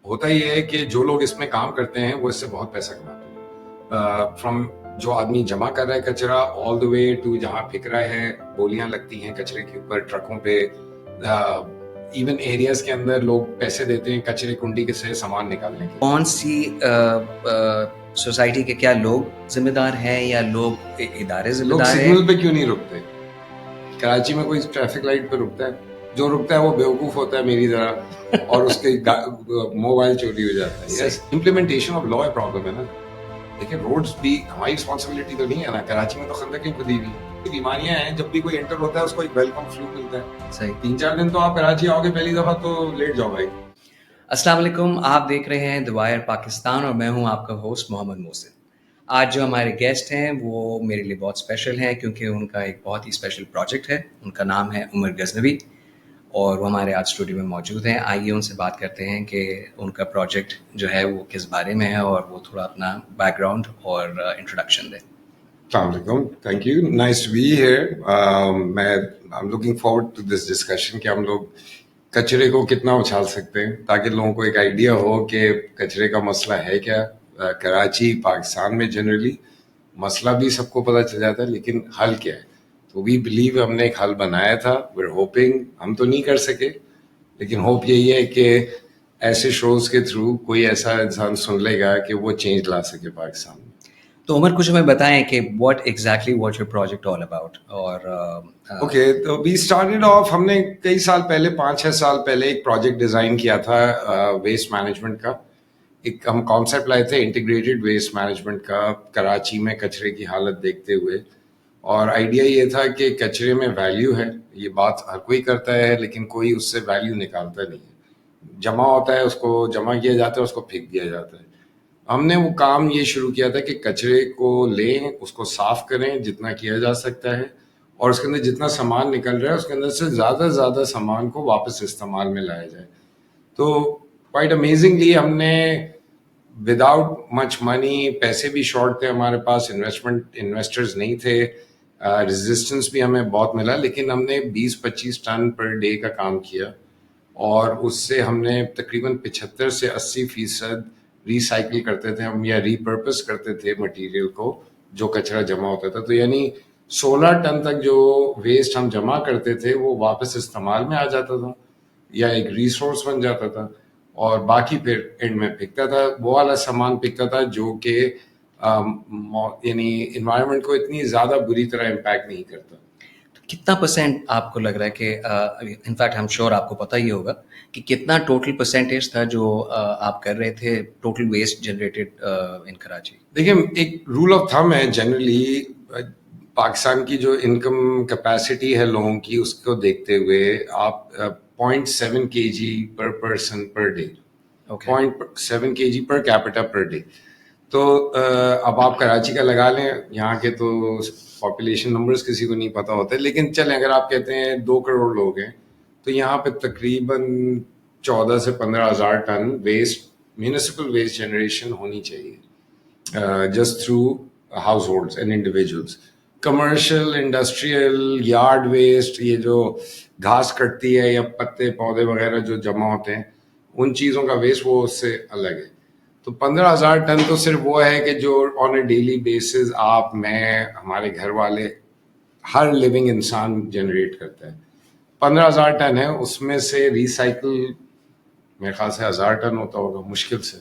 ہوتا یہ ہے کہ جو لوگ اس میں کام کرتے ہیں وہ اس سے بہت پیسہ کماتے ہیں. فرام جو آدمی جمع کر رہا ہے کچرا آل دا وے ٹو جہاں پھینک رہا ہے, بولیاں لگتی ہیں کچرے کے اوپر ٹرکوں پہ, ایون ایریاز کے اندر لوگ پیسے دیتے ہیں کچرے کنڈی کے سے سامان نکالنے کے. کون سی سوسائٹی کے کیا لوگ ذمہ دار ہیں یا لوگ ادارے ذمہ لوگ دار ہیں؟ سگنل پہ کیوں نہیں رکتے؟ کراچی میں کوئی ٹریفک لائٹ پہ رکتا ہے؟ جو رکتا ہے وہ بیوقوف ہوتا ہے میری طرح, اور اس کے موبائل چوری ہو جاتا ہے. یس, امپلیمنٹیشن آف لا پرابلم ہے نا. دیکھیں روڈز بھی ہماری رسپانسبلٹی تو نہیں ہے نا. کراچی میں تو خندقیں کھدی ہوئی ہیں, بیماریاں ہیں, جب بھی کوئی انٹر ہوتا ہے اس کو ایک ویلکم فلو ملتا ہے. صحیح. 3-4 دن تو آپ کراچی آؤ گے پہلی دفعہ تو لیٹ جاؤ بھائی. السلام علیکم, آپ دیکھ رہے ہیں دی وائر پاکستان اور میں ہوں آپ کا ہوسٹ محمد محسن. آج جو ہمارے گیسٹ ہیں وہ میرے لیے بہت اسپیشل ہیں کیونکہ ان کا ایک بہت ہی اسپیشل پروجیکٹ ہے. ان کا نام ہے عمر غزنوی اور وہ ہمارے آج اسٹوڈیو میں موجود ہیں. آئیے ان سے بات کرتے ہیں کہ ان کا پروجیکٹ جو ہے وہ کس بارے میں ہے اور وہ تھوڑا اپنا بیک گراؤنڈ اور انٹروڈکشن دیں. السلام علیکم, thank you, nice to be here. میں I am looking forward to this discussion کہ ہم لوگ کچرے کو کتنا اچھال سکتے ہیں تاکہ لوگوں کو ایک آئیڈیا ہو کہ کچرے کا مسئلہ ہے کیا. کراچی پاکستان میں جنرلی مسئلہ بھی سب کو پتہ چل جاتا ہے لیکن حل کیا ہے. تو وی بلیو ہم نے ایک حل بنایا تھا. وی آر ہوپنگ, ہم تو نہیں کر سکے لیکن ہوپ یہی ہے کہ ایسے شوز کے تھرو کوئی ایسا انسان سن لے گا کہ وہ چینج لا سکے پاکستان میں. تو عمر کچھ ہمیں بتائیں کہ what exactly what your project all about. اور اوکے, تو وی اسٹارٹیڈ آف, ہم نے کئی سال پہلے 5-6 سال پہلے ایک پروجیکٹ ڈیزائن کیا تھا ویسٹ مینجمنٹ کا. ایک ہم کانسیپٹ لائے تھے انٹیگریٹڈ ویسٹ مینجمنٹ کا کراچی میں کچرے کی حالت دیکھتے ہوئے. اور آئیڈیا یہ تھا کہ کچرے میں ویلیو ہے, یہ بات ہر کوئی کرتا ہے لیکن کوئی اس سے ویلیو نکالتا نہیں ہے. جمع ہوتا ہے, اس کو جمع کیا جاتا ہے, اس کو پھینک دیا جاتا ہے. ہم نے وہ کام یہ شروع کیا تھا کہ کچرے کو لیں, اس کو صاف کریں جتنا کیا جا سکتا ہے, اور اس کے اندر جتنا سامان نکل رہا ہے اس کے اندر سے زیادہ سے زیادہ سامان کو واپس استعمال میں لایا جائے. تو کوائٹ امیزنگلی ہم نے وداؤٹ مچ منی, پیسے بھی شارٹ تھے ہمارے پاس, انویسٹرز نہیں تھے, ریزسٹنس بھی ہمیں بہت ملا, لیکن ہم نے 20-25 ٹن پر ڈے کا کام کیا اور اس سے ہم نے تقریباً 75 سے 80% ریسائکل کرتے تھے ہم, یا ری پرپس کرتے تھے مٹیریل کو جو کچرا جمع ہوتا تھا. تو یعنی 16 ٹن تک جو ویسٹ ہم جمع کرتے تھے وہ واپس استعمال میں آ جاتا تھا یا ایک ریسورس بن جاتا تھا, اور باقی پھر اینڈ میں پھینکتا تھا. وہ والا سامان پھینکتا تھا جو کہ یعنی انوائرمنٹ کو اتنی زیادہ بری طرح امپیکٹ نہیں کرتا. کتنا پرسینٹ آپ کو لگ رہا ہے کہ انفیکٹ ہم شور آپ کو پتہ ہی ہوگا کہ کتنا ٹوٹل پرسینٹیج تھا جو آپ کر رہے تھے total waste generated in Karachi? دیکھیں ایک رول آف تھم ہے جنرلی پاکستان کی جو انکم کیپیسٹی ہے لوگوں کی, اس کو دیکھتے ہوئے آپ 0.7 kg per person per day, 0.7 kg per capita per day. تو اب آپ کراچی کا لگا لیں, یہاں کے تو پاپولیشن نمبرز کسی کو نہیں پتہ ہوتے, لیکن چلیں اگر آپ کہتے ہیں 2 کروڑ لوگ ہیں تو یہاں پہ تقریباً 14 سے 15 ہزار ton waste municipal waste generation ہونی چاہیے just through households and individuals. Commercial, industrial, yard waste, یہ جو گھاس کٹتی ہے یا پتے پودے وغیرہ جو جمع ہوتے ہیں ان چیزوں کا ویسٹ وہ اس سے الگ ہے. تو 15,000 ٹن تو صرف وہ ہے کہ جو آن اے ڈیلی بیسز آپ, میں, ہمارے گھر والے, ہر لیونگ انسان جنریٹ کرتا ہے. 15,000 ٹن ہے, اس میں سے ریسائکل میرے خیال سے 1,000 ٹن ہوتا ہوگا مشکل سے,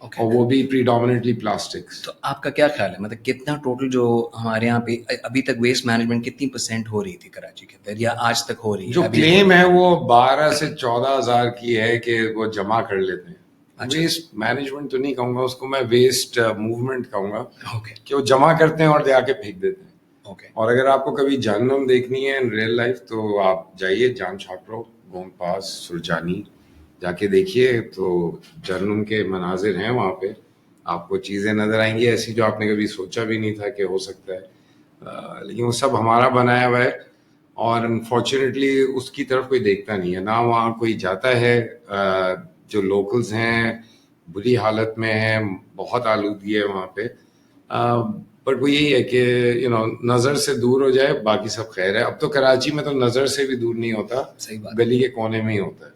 اور وہ بھی پریڈومیننٹلی پلاسٹکس. تو آپ کا کیا خیال ہے, مطلب کتنا ٹوٹل جو ہمارے یہاں پہ ابھی تک ویسٹ مینجمنٹ کتنی پرسینٹ ہو رہی تھی کراچی کے اندر یا آج تک ہو رہی ہے؟ جو کلیم ہے وہ 12 سے 14 ہزار کی ہے کہ وہ جمع کر لیتے ہیں. ویسٹ مینجمنٹ تو نہیں کہوں گا اس کو میں, ویسٹ موومنٹ کہوں گا کہ وہ جمع کرتے ہیں اور دے آ کے پھینک دیتے ہیں. اور اگر آپ کو کبھی جہنم دیکھنی ہے ان ریئل لائف تو آپ جائیے جان چھاپرو, گوم پاس, سرجانی, جا کے دیکھیے تو جہنم کے مناظر ہیں وہاں پہ. آپ کو چیزیں نظر آئیں گی ایسی جو آپ نے کبھی سوچا بھی نہیں تھا کہ ہو سکتا ہے, لیکن وہ سب ہمارا بنایا ہوا ہے. اور انفارچونیٹلی اس کی طرف کوئی دیکھتا نہیں ہے, نہ وہاں کوئی جاتا ہے. جو لوکلز ہیں بری حالت میں ہیں, بہت آلودگی ہے وہاں پہ, بٹ وہ یہی ہے کہ نظر سے دور ہو جائے باقی سب خیر ہے. اب تو کراچی میں تو نظر سے بھی دور نہیں ہوتا, گلی کے کونے میں ہی ہوتا ہے.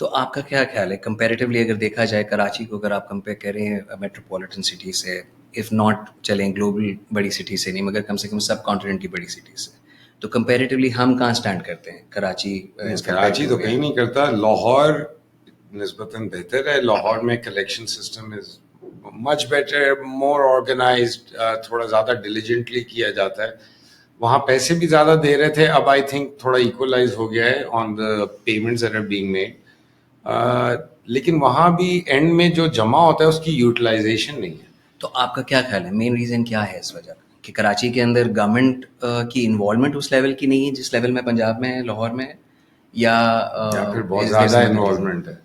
تو آپ کا کیا خیال ہے کمپیریٹیولی اگر دیکھا جائے کراچی کو اگر آپ کمپیئر کریں میٹروپولیٹن سٹی سے, اف ناٹ چلیں گلوبل بڑی سٹی سے نہیں مگر کم سے کم سب کانٹیننٹ کی بڑی سٹی سے, تو کمپیریٹیولی ہم کہاں اسٹینڈ کرتے ہیں Karachi as compare Karachi to تو کہیں نہیں کرتا. لاہور نسبتاً بہتر ہے. لاہور میں collection system is much better, more organised, تھوڑا زیادہ ڈیلیجنٹلی کیا جاتا ہے. وہاں پیسے بھی زیادہ دے رہے تھے, اب آئی تھنک تھوڑا ایکولائز ہو گیا ہے on the payments that are being made. لیکن وہاں بھی اینڈ میں جو جمع ہوتا ہے اس کی یوٹیلائزیشن نہیں ہے. تو آپ کا کیا خیال ہے مین ریزن کیا ہے اس وجہ کا کہ کراچی کے اندر گورنمنٹ کی انوالومنٹ اس لیول کی نہیں ہے جس لیول میں پنجاب میں ہے, لاہور میں ہے, یا پھر بہت زیادہ انوالومنٹ ہے.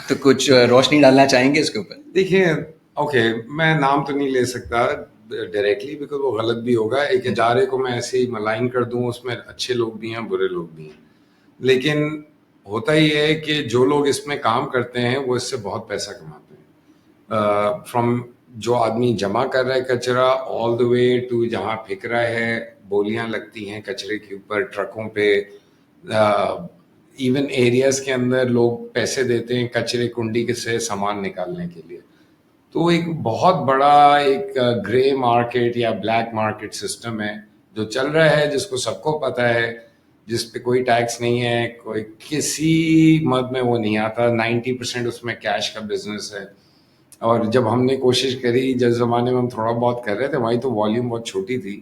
تو کچھ روشنی ڈالنا چاہیں گے اس کے اوپر؟ دیکھیں اوکے, میں نام تو نہیں لے سکتا ڈائریکٹلی بیکاز وہ غلط بھی ہوگا. ایک ادارے کو میں ایسے ہی ملائن کر دوں, اس میں اچھے لوگ بھی ہیں برے لوگ بھی ہیں, لیکن ہوتا یہ ہے کہ جو لوگ اس میں کام کرتے ہیں وہ اس سے بہت پیسہ کماتے ہیں. فرام جو آدمی جمع کر رہا ہے کچرا آل دا وے ٹو جہاں پھینک رہا ہے, بولیاں لگتی ہیں کچرے کے اوپر ٹرکوں پہ, ایون ایریاز کے اندر لوگ پیسے دیتے ہیں کچرے کنڈی کے سے سامان نکالنے کے لیے. تو ایک بہت بڑا ایک گرے مارکیٹ یا بلیک مارکیٹ سسٹم ہے جو چل رہا ہے, جس کو سب کو پتہ ہے, جس پہ کوئی ٹیکس نہیں ہے, کوئی کسی مد میں وہ نہیں آتا. 90% اس میں کیش کا بزنس ہے. اور جب ہم نے کوشش کری, جس زمانے میں ہم تھوڑا بہت کر رہے تھے وہیں تو والیوم بہت چھوٹی تھی,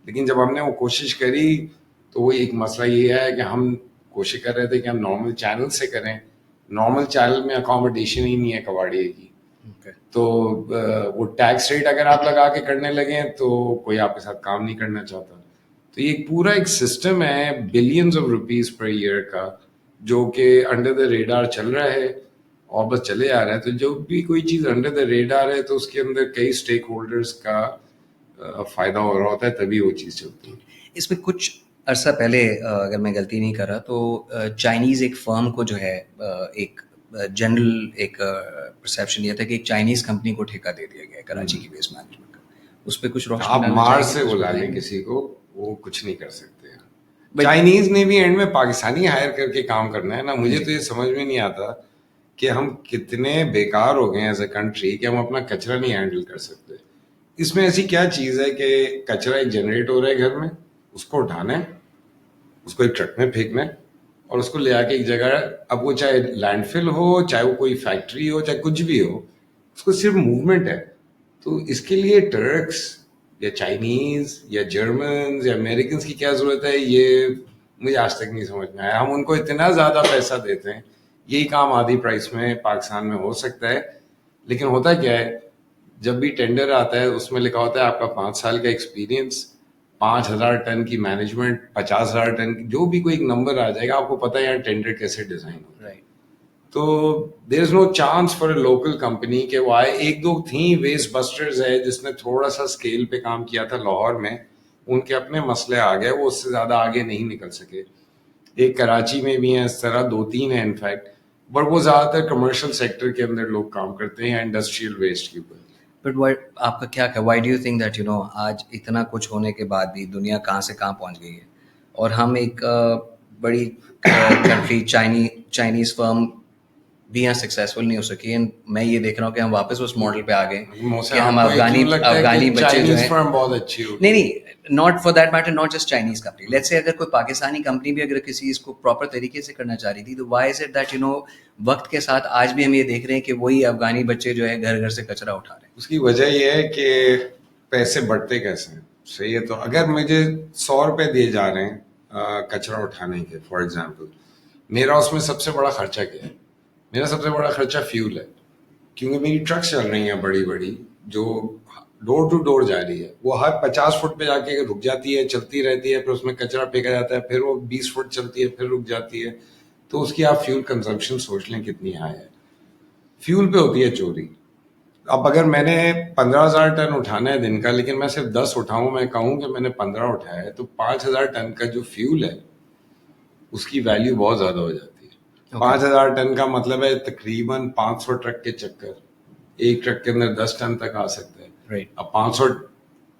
لیکن جب ہم نے وہ کوشش کری تو وہ ایک مسئلہ یہ ہے کہ ہم کوشش کر رہے تھے کہ ہم نارمل چینل سے کریں. نارمل چینل میں اکاموڈیشن ہی نہیں ہے کباڑیے کی, تو وہ ٹیکس ریٹ اگر آپ لگا کے کرنے لگیں تو کوئی آپ کے ساتھ کام نہیں کرنا چاہتا. تو یہ پورا ایک سسٹم ہے billions of rupees per year کا جو کہ انڈر دا ریڈار چل رہا ہے اور بس چلے آ رہا ہے. تو جو بھی کوئی چیز انڈر دا ریڈار ہے تو اس کے اندر کئی اسٹیک ہولڈرز کا فائدہ ہو رہا ہوتا ہے, تبھی وہ چیز چلتی ہے. اس میں کچھ عرصہ پہلے اگر میں غلطی نہیں کر رہا تو چائنیز ایک فرم کو جو ہے ایک جنرل ایک پرسیپشن یہ تھا کہ ایک چائنیز کمپنی کو ٹھیکہ دے دیا گیا ہے کراچی کی ویسٹ مینجمنٹ کا. اس پہ کچھ روشنی آپ ڈالنا مار چاہیں سے گے؟ بلا لیں کسی کو, وہ کچھ نہیں کر سکتے. چائنیز نے بھی اینڈ میں پاکستانی ہائر کر کے کام کرنا ہے نا. مجھے تو یہ سمجھ میں نہیں آتا کہ ہم کتنے بیکار ہو گئے ہیں ایز اے کنٹری کہ ہم اپنا کچرا نہیں ہینڈل کر سکتے. اس میں ایسی کیا چیز ہے کہ کچرا ایک جنریٹ ہو رہا ہے گھر میں, اس کو اٹھانا ہے, اس کو ایک ٹرک میں پھینکنا ہے اور اس کو لے آ کے ایک جگہ, اب وہ چاہے لینڈ فل ہو, چاہے وہ کوئی فیکٹری ہو, چاہے کچھ بھی ہو, اس کو صرف موومنٹ ہے. تو اس کے لیے ٹرکس یا چائنیز یا جرمنز یا امریکنز کی کیا ضرورت ہے, یہ مجھے آج تک نہیں سمجھ میں آیا. ہم ان کو اتنا زیادہ پیسہ دیتے ہیں, یہی کام آدھی پرائس میں پاکستان میں ہو سکتا ہے. لیکن ہوتا کیا ہے, جب بھی ٹینڈر آتا ہے اس میں لکھا ہوتا ہے آپ کا 5 سال کا ایکسپیرینس, 5,000 ٹن کی مینجمنٹ, 50,000 ٹن کی, جو بھی کوئی ایک نمبر آ جائے گا. آپ کو پتہ ہے یار ٹینڈر کیسے ڈیزائن ہوتا ہے. تو there is no chance for a local company کہ وہ آئے. ایک دو تھیں, ویسٹ بسٹرز ہے جس نے تھوڑا سا اسکیل پہ کام کیا تھا لاہور میں, ان کے اپنے مسئلے آ گئے, وہ اس سے زیادہ آگے نہیں نکل سکے. ایک کراچی میں بھی ہیں اس طرح, 2-3 ہیں انفیکٹ, بٹ وہ زیادہ تر کمرشل سیکٹر کے اندر لوگ کام کرتے ہیں, انڈسٹریل ویسٹ کے اوپر. بٹ آپ کا کیا why do you think that آج اتنا کچھ ہونے کے بعد بھی دنیا کہاں سے کہاں پہنچ گئی ہے, اور ہم ایک بڑی کنٹری چائنیز فرم بھی یہاں سکسیزفل نہیں ہو سکی. اینڈ میں یہ دیکھ رہا ہوں کہ ہم واپس اس ماڈل پہ آ گئے کہ ہم افغانی بچے جو ہیں, بہت اچھی ہوتی نہیں not for that matter, not just Chinese company. Let's say اگر کوئی پاکستانی کمپنی بھی اگر کسی اس کو پراپر طریقے سے کرنا چاہ رہی تھی, تو وائی از اٹ دیٹ وقت کے ساتھ آج بھی ہم یہ دیکھ رہے ہیں کہ وہی افغانی بچے جو ہے گھر گھر سے کچرا اٹھا رہے ہیں. اس کی وجہ یہ ہے کہ پیسے بڑھتے کیسے ہیں. صحیح ہے, تو اگر مجھے 100 روپے دیے جا رہے ہیں کچرا اٹھانے کے, فار ایگزامپل, میرا اس میں سب سے بڑا خرچہ کیا ہے؟ میرا سب سے بڑا خرچہ فیول ہے, کیونکہ میری ٹرکس چل رہی ہیں بڑی بڑی جو ڈور ٹو ڈور جا رہی ہے. وہ ہر 50 فٹ پہ جا کے رک جاتی ہے, چلتی رہتی ہے, پھر اس میں کچرا پھینکا جاتا ہے, پھر وہ 20 فٹ چلتی ہے, پھر رک جاتی ہے. تو اس کی آپ فیول کنزمپشن سوچ لیں کتنی ہائی ہے. فیول پہ ہوتی ہے چوری. اب اگر میں نے 15,000 ٹن اٹھانا ہے دن کا, لیکن میں صرف 10 اٹھاؤں, میں کہوں کہ میں نے 15 اٹھایا ہے, تو 5,000 ٹن کا جو فیول ہے اس کی ویلیو بہت زیادہ ہو جاتی ہے. 5,000 ٹن کا مطلب ہے تقریباً 500 ٹرک کے چکر, ایک ٹرک کے اندر 10 ٹن تک آ سکتا ہے. اب 500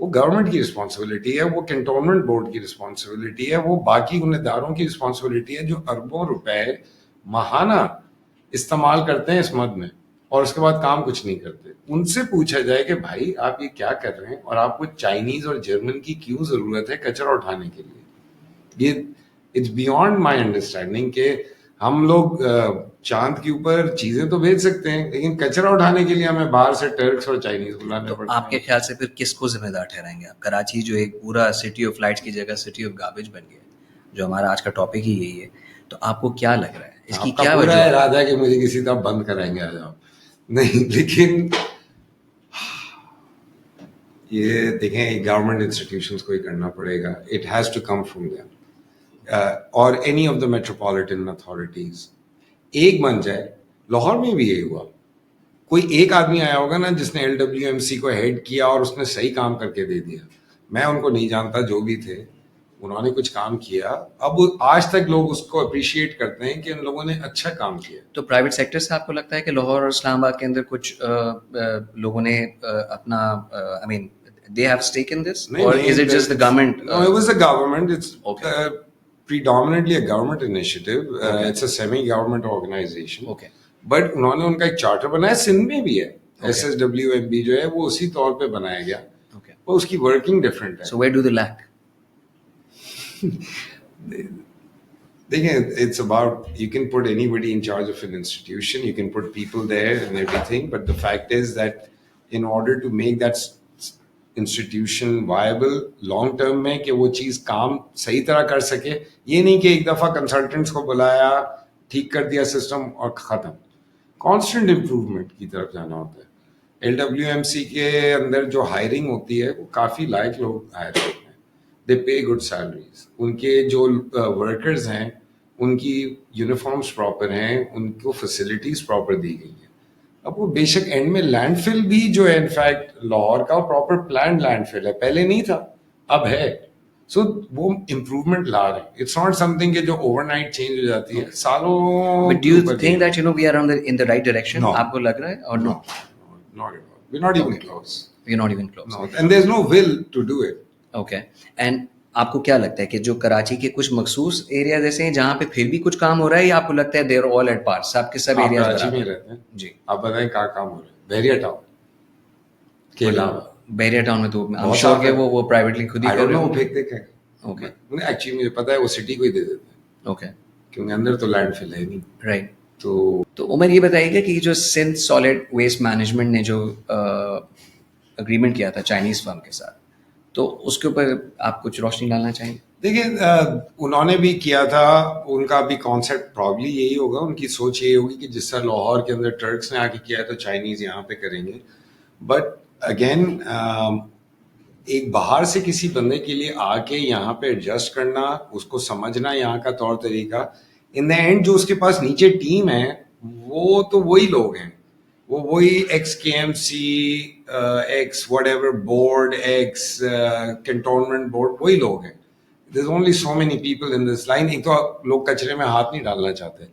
وہ گورنمنٹ کی رسپانسبلٹی ہے, وہ کنٹونمنٹ بورڈ کی رسپانسبلٹی ہے, وہ باقی ان اداروں کی رسپانسبلٹی ہے جو اربوں روپے ماہانہ استعمال کرتے ہیں اس مد میں اور اس کے بعد کام کچھ نہیں کرتے. ان سے پوچھا جائے کہ بھائی آپ یہ کیا کر رہے ہیں اور آپ کو چائنیز اور جرمن کی کیوں ضرورت ہے کچرا اٹھانے کے لیے. یہ اٹس بیونڈ مائی انڈرسٹینڈنگ کہ ہم لوگ چاند کے اوپر چیزیں تو بھیج سکتے ہیں لیکن کچرا اٹھانے کے لیے ہمیں باہر سے ٹرکس اور چائنیز بلانے پڑتے ہیں. آپ کے خیال سے پھر کس کو ذمہ دار ٹھہرائیں گے آپ؟ کراچی جو ایک پورا سٹی آف لائٹس کی جگہ سٹی آف گاربیج بن گیا, جو ہمارا آج کا ٹاپک ہی یہی ہے, تو آپ کو کیا لگ رہا ہے اس کی کیا وجہ پورا ہے؟ ارادہ ہے کہ مجھے کسی طرح بند کرائیں گے آج آپ, نہیں لیکن یہ دیکھیں گورنمنٹ انسٹیٹیوشنس کو ہی کرنا پڑے گا. It has to come from them or any of the metropolitan authorities. ایک بن جائے. لاہور میں بھی یہی ہوا, کوئی ایک آدمی آیا ہوگا نا جس نے LWMC کو ہیڈ کیا اور اس نے صحیح کام کر کے دے دیا. میں ان کو نہیں جانتا, جو بھی تھے انہوں نے کچھ کام کیا. اب آج تک لوگ اس کو اپریشیٹ کرتے ہیں کہ ان لوگوں نے اچھا کام کیا. تو پرائیویٹ سیکٹر سے آپ کو لگتا ہے کہ لاہور اور اسلام آباد کے اندر کچھ لوگوں نے اپنا آئی مین they have stake in this, or is it just the government? No, it was the government. It's Okay. predominantly a government initiative. It's a semi-government organization. Okay. But انہوں نے ان کا ایک چارٹر بنایا, سندھ میں بھی ہے. SSWMB جو ہے وہ اسی طور پہ بنایا گیا. Okay. وہ اس کی ورکنگ ڈفرینٹ ہے. So where do they lack? دیکھیں, it's about, you can put anybody in charge of an institution, you can put people there and everything, but the fact is that in order to make that institution viable long term میں کہ وہ چیز کام صحیح طرح کر سکے, یہ نہیں کہ ایک دفعہ کنسلٹنٹس کو بلایا, ٹھیک کر دیا سسٹم اور ختم. کانسٹنٹ امپروومنٹ کی طرف جانا ہوتا ہے. LWMC کے اندر جو ہائرنگ ہوتی ہے وہ کافی لائق لوگ ہائر ہوتے ہیں. دے پے گڈ سیلریز. ان کے جو ورکرز ہیں ان کی یونیفارمس پراپر ہیں, ان کو فیسلٹیز پراپر دی گئی ہیں. اب وہ بے شک اینڈ میں لینڈ فل بھی جو ہے انفیکٹ لاہور کا پراپر پلانڈ لینڈ فل ہے, پہلے نہیں تھا اب ہے. سو وہ امپروومنٹ لا رہے ہیں. اٹس ناٹ سم تھنگ کہ جو اوور نائٹ چینج ہو جاتی ہے, سالوں. But do you think that we are in the right direction? No. آپ کو لگ رہا ہے اور no? Not at all. We're not even close. We're not even close. No. And there's no will to do it. Okay. And آپ کو کیا لگتا ہے کہ جو کراچی کے کچھ مخصوص ایریاز ایسے ہیں جہاں پہ پھر بھی کچھ کام ہو رہا ہے, یا آپ کو لگتا ہے they are all at par, سب کے سب ایریاز کراچی میں رہتے ہیں جی؟ آپ بتائیں کہاں کام ہو رہا ہے بحریہ ٹاؤن کے علاوہ؟ بحریہ ٹاؤن میں تو I'm sure کہ وہ پرائیویٹلی خود ہی کر رہے وہ ہیں. پھینک دیکھیں. اوکے ایکچولی مجھے پتا ہے وہ سٹی کو ہی دے دیتے ہیں اوکے کیونکہ اندر تو لینڈ فل ہے نہیں. رائٹ. تو عمر یہ بتائیے گا کہ جو سندھ سالڈ ویسٹ مینجمنٹ نے جو اگریمنٹ کیا تھا چائنیز فرم کے ساتھ, تو اس کے اوپر آپ کچھ روشنی ڈالنا چاہیں گے؟ دیکھیں انہوں نے بھی کیا تھا, ان کا بھی کانسیپٹ پرابلی یہی ہوگا, ان کی سوچ یہی ہوگی کہ جس طرح لاہور کے اندر ٹرکس نے آ کے کیا ہے تو چائنیز یہاں پہ کریں گے. بٹ اگین ایک باہر سے کسی بندے کے لیے آ کے یہاں پہ ایڈجسٹ کرنا, اس کو سمجھنا یہاں کا طور طریقہ, ان دا اینڈ جو اس کے پاس نیچے ٹیم ہے وہ تو وہی لوگ ہیں, وہ وہی x KMC x what ever board x cantonment board, وہی لوگ ہیں. There's only so many people in this line. ایک تو لوگ کچرے میں ہاتھ نہیں ڈالنا چاہتے.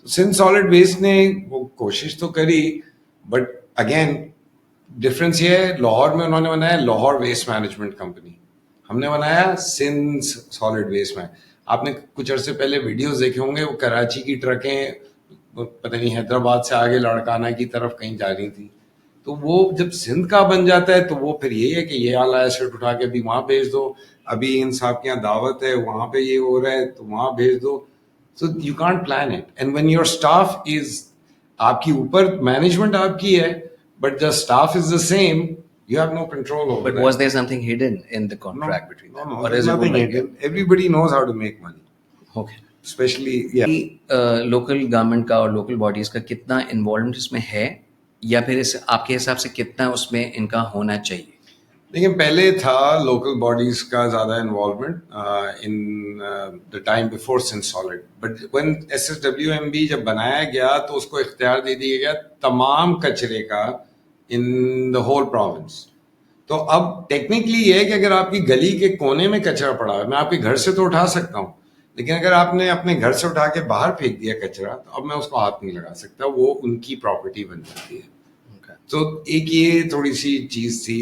سندھ سالڈ ویسٹ نے وہ کوشش تو کری, بٹ اگین ڈفرینس یہ ہے, لاہور میں انہوں نے بنایا لاہور ویسٹ مینجمنٹ کمپنی, ہم نے بنایا سندھ سالڈ ویسٹ میں. آپ نے کچھ عرصے پہلے ویڈیوز دیکھے ہوں گے, وہ کراچی کی ٹرکیں پتہ نہیں حیدرآباد سے آگے لاڑکانہ کی طرف کہیں جا رہی تھیں. تو وہ جب سندھ کا بن جاتا ہے تو وہ پھر یہی ہے کہ یہ اعلی ایسٹ اٹھا کے ابھی وہاں بھیج دو, ابھی ان صاحب کے یہاں دعوت ہے وہاں پہ یہ ہو رہا ہے تو وہاں بھیج دو. So you can't plan it. And when your staff is, آپ کی اوپر مینجمنٹ آپ کی ہے, but the staff is the same, you have no control over. But was there something hidden in the contract between them? No, Or there's is it nothing like hidden. Everybody knows how to make money. Okay. Especially, yeah. Local government کا اور local bodies کا کتنا involvement اس میں ہے, یا پھر اس آپ کے حساب سے کتنا اس میں ان کا ہونا چاہیے؟ دیکھیں پہلے تھا لوکل باڈیز کا زیادہ involvement in the time before Sindh solid, but when SSWMB جب بنایا گیا تو اس کو اختیار دے دیا گیا تمام کچرے کا ان دا ہول پروونس. تو اب ٹیکنیکلی یہ ہے کہ اگر آپ کی گلی کے کونے میں کچرا پڑا ہے, میں آپ کے گھر سے تو اٹھا سکتا ہوں, لیکن اگر آپ نے اپنے گھر سے اٹھا کے باہر پھینک دیا کچرا تو اب میں اس کو ہاتھ نہیں لگا سکتا, وہ ان کی پراپرٹی بن جاتی ہے. تو ایک یہ تھوڑی سی چیز تھی.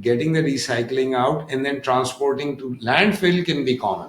getting the recycling out and then transporting to landfill can be common.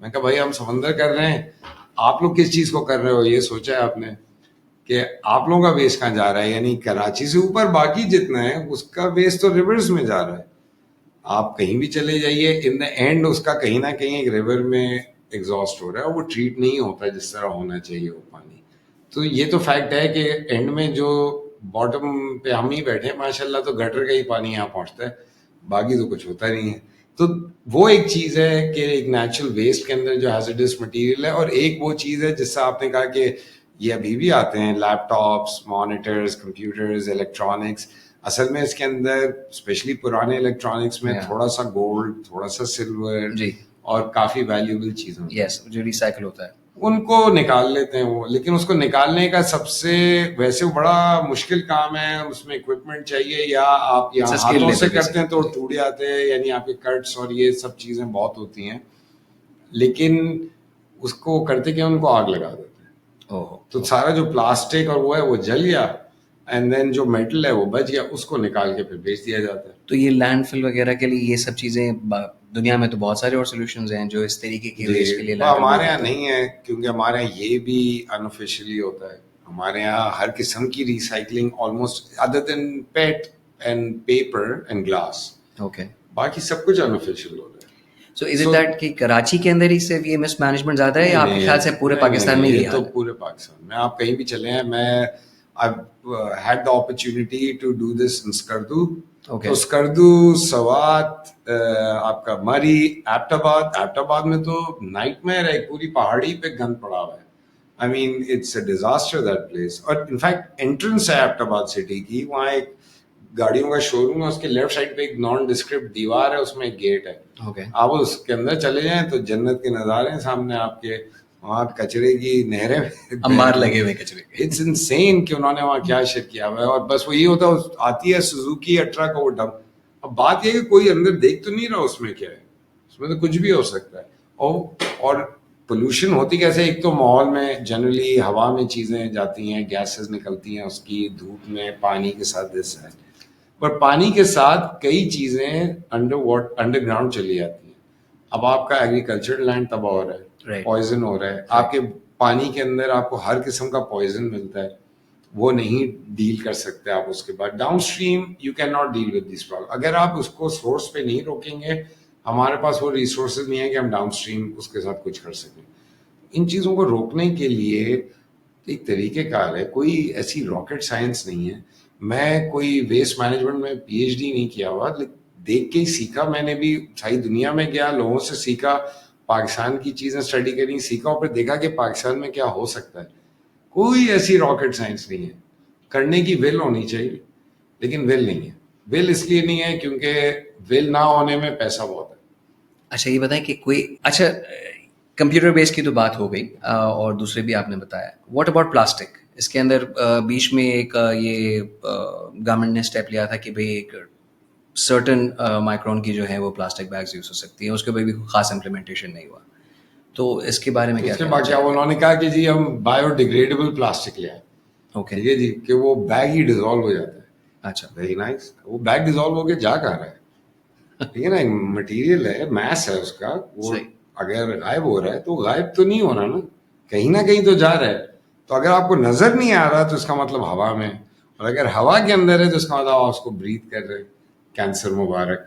میں کہا بھائی ہم سمندر کر رہے ہیں, آپ لوگ کس چیز کو کر رہے ہو, یہ سوچا ہے آپ نے کہ آپ لوگوں کا ویسٹ کہاں جا رہا ہے؟ یعنی کراچی سے اوپر باقی جتنا ہے اس کا ویسٹ تو ریورز میں جا رہا ہے. آپ کہیں بھی چلے جائیے, ان دا اینڈ اس کا کہیں نہ کہیں ایک ریور میں ایگزاسٹ ہو رہا ہے, وہ ٹریٹ نہیں ہوتا جس طرح ہونا چاہیے وہ پانی. تو یہ تو فیکٹ ہے کہ اینڈ میں جو باٹم پہ ہم ہی بیٹھے ماشاء اللہ, تو گٹر کا ہی پانی یہاں پہنچتا ہے, باقی تو کچھ ہوتا نہیں ہے. تو وہ ایک چیز ہے کہ ایک نیچرل ویسٹ کے اندر جو ہیزرڈس مٹیریل ہے, اور ایک وہ چیز ہے جس سے آپ نے کہا کہ یہ ابھی بھی آتے ہیں لیپ ٹاپس, مانیٹرز, کمپیوٹرز, الیکٹرانکس. اصل میں اس کے اندر اسپیشلی پرانے الیکٹرانکس میں تھوڑا سا گولڈ, تھوڑا سا سلور اور کافی ویلیوبل چیزیں جو ریسائکل ہوتا ہے ان کو نکال لیتے ہیں وہ. لیکن اس کو نکالنے کا سب سے ویسے بڑا مشکل کام ہے, اس میں اکوپمنٹ چاہیے, یا آپ یہاں ہاتھوں سے کرتے ہیں تو ٹوٹ جاتے ہیں, یعنی آپ کے کٹس اور یہ سب چیزیں بہت ہوتی ہیں. لیکن اس کو کرتے کہ ان کو آگ لگا دیتے ہیں, تو سارا جو پلاسٹک اور وہ ہے وہ جل گیا, اینڈ دین جو میٹل ہے وہ بچ گیا, اس کو نکال کے پھر بیچ دیا جاتا ہے. تو یہ لینڈ فل وغیرہ کے لیے یہ سب چیزیں دنیا میں تو بہت سارے اور سولوشنز ہیں جو اس طریقے کے ویسٹ کے لیے ہمارے یہاں نہیں ہے, کیونکہ ہمارے یہاں یہ بھی انآفیشلی ہوتا ہے. ہمارے یہاں ہر قسم کی recycling almost other than PET and paper and glass, باقی سب کچھ انآفیشیل ہو رہا ہے. سو از اٹ دیٹ کہ کراچی کے اندر ہی سے یہ مس مینجمنٹ زیادہ ہے, یا آپ کے خیال سے پورے پاکستان میں یہ تو پورے پاکستان میں آپ کہیں بھی چلے ہیں. میں had the opportunity to do this in Skardu. تو اسکردو, سوات, آپ کا مری, ایبٹ آباد میں تو نائٹ میئر ہے, پوری پہاڑی پہ گند پڑا ہوا ہے. I mean it's a disaster that place. اور انفیکٹ انٹرنس ہے ایبٹ آباد سٹی کی, وہاں ایک گاڑیوں کا شو روم ہے, اس کے لیفٹ سائڈ پہ ایک نان ڈسکرپٹ دیوار ہے, اس میں ایک گیٹ ہے. آپ اس کے اندر چلے جائیں تو جنت کے نظارے ہیں سامنے آپ کے. وہاں کچرے کی نہریں انبار لگے ہوئے کچرے کے. اٹس انسین کہ انہوں نے وہاں کیا شٹ کیا ہوا ہے. اور بس وہ یہ ہوتا ہے, آتی ہے سوزوکی اٹرا کا وہ ڈب. اب بات یہ ہے کہ کوئی اندر دیکھ تو نہیں رہا اس میں کیا ہے, اس میں تو کچھ بھی ہو سکتا ہے. اور پولوشن ہوتی کیسے, ایک تو ماحول میں جنرلی ہوا میں چیزیں جاتی ہیں, گیسز نکلتی ہیں اس کی, دھوپ میں, پانی کے ساتھ دس ہے, پر پانی کے ساتھ کئی چیزیں انڈر گراؤنڈ چلی جاتی ہیں. اب آپ کا ایگریکلچر لینڈ تباہ ہو رہا ہے, پوائزن ہو رہا ہے, آپ کے پانی کے اندر آپ کو ہر قسم کا پوائزن ملتا ہے, وہ نہیں ڈیل کر سکتے آپ. اس کے بعد downstream you can not deal with this problem. اگر آپ اس کو سورس پہ نہیں روکیں گے, ہمارے پاس وہ ریسورسز نہیں ہے کہ ہم ڈاؤن اسٹریم اس کے ساتھ کچھ کر سکیں. ان چیزوں کو روکنے کے لیے ایک طریقہ کار ہے, کوئی ایسی راکٹ سائنس نہیں ہے. میں کوئی ویسٹ مینجمنٹ میں پی ایچ ڈی نہیں کیا ہوا, دیکھ کے ہی سیکھا. میں نے بھی ساری دنیا میں گیا, لوگوں سے سیکھا, پاکستان کی چیزیں اسٹڈی کریں, سیکھا, اور پھر دیکھا کہ پاکستان میں کیا ہو سکتا ہے. کوئی ایسی راکٹ سائنس نہیں ہے. کرنے کی ول ہونی چاہیے, لیکن ول نہیں ہے. ول اس لیے نہیں ہے کیونکہ ول نہ ہونے میں پیسہ بہت ہے. اچھا یہ بتائیں کہ کوئی, اچھا کمپیوٹر بیس کی تو بات ہو گئی, اور دوسرے بھی آپ نے بتایا. What about plastic? اس کے اندر بیچ میں ایک یہ گورنمنٹ نے اسٹیپ لیا تھا کہ بھئی ایک سرٹن مائکرون کی جو ہے وہ پلاسٹک بیگز یوز ہو سکتی ہیں, اس کے اوپر بھی خاص امپلیمنٹیشن نہیں ہوا. تو اس کے بارے میں کیا؟ اس کے بعد کیا انہوں نے کہا کہ جی ہم بایو ڈیگریڈیبل پلاسٹک لے آئے. ٹھیک ہے جی, کہ وہ بیگ ہی ڈیزالو ہو جاتا ہے. اچھا, ویری نائس. وہ بیگ ڈیزالو ہو کے جا کہاں رہا ہے, ٹھیک ہے نا, مٹیریل ہے, میس ہے اس کا, وہ اگر غائب ہو رہا ہے تو غائب تو نہیں ہو رہا نا, کہیں نہ کہیں تو جا رہا ہے. تو اگر آپ کو نظر نہیں آ رہا تو اس کا مطلب ہوا میں, اور اگر ہوا کے اندر ہے تو اس کا مطلب آپ اس کو بریتھ کر رہے. کینسر مبارک.